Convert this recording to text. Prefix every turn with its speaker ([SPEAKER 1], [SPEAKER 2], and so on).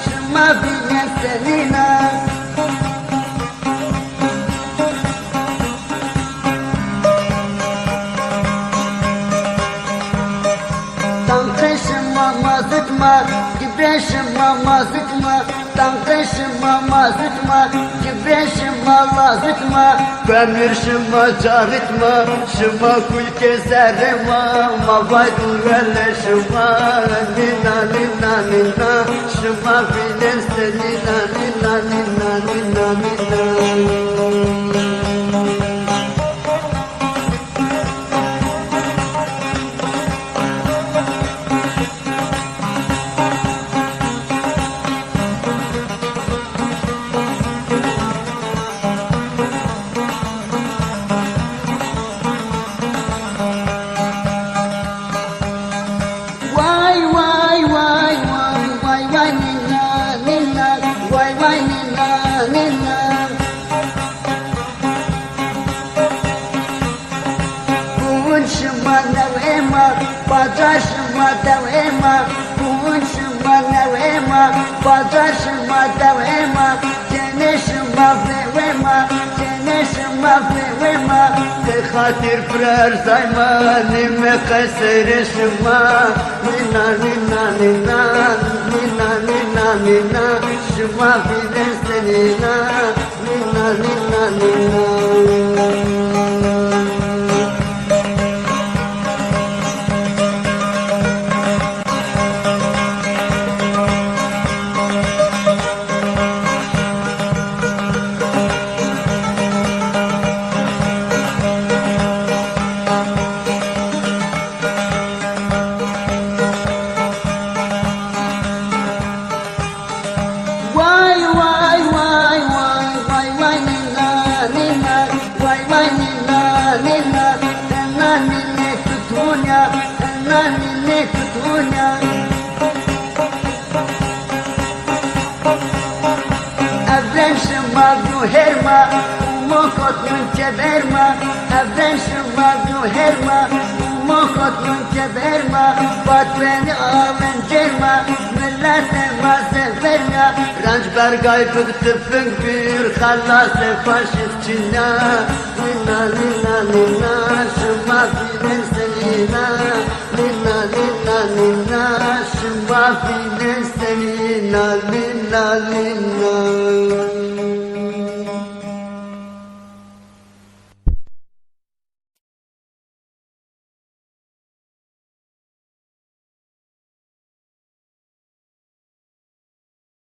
[SPEAKER 1] şıma bilen senina. Tankışıma mazıtma, gibreşıma mazıtma. Tankışıma mazıtma, gibreşıma lazıtma. Bemirşıma carıtma, şıma kul kezerima. Mavay duvelle şıma, nina nina nina. Şıma bilen senina, nina nina nina nina. Badraşıma devema, kuğunşıma nevema. Badraşıma devema, ceneşıma vevema. Ceneşıma vevema. Te hatir prer zayma, nime kayserişıma. Nina nina nina, nina nina nina. Şıma bilen senina, nina nina nina. Herma, mokot münceberma, evren şıma herma, mokot münceberma, bat beni avencerma, millete mazeverma, Rencber gaybık tıfın bir halase faşistçina, nina nina nina, şıma bilen senina, nina nina nina, şıma bilen senina, nina nina.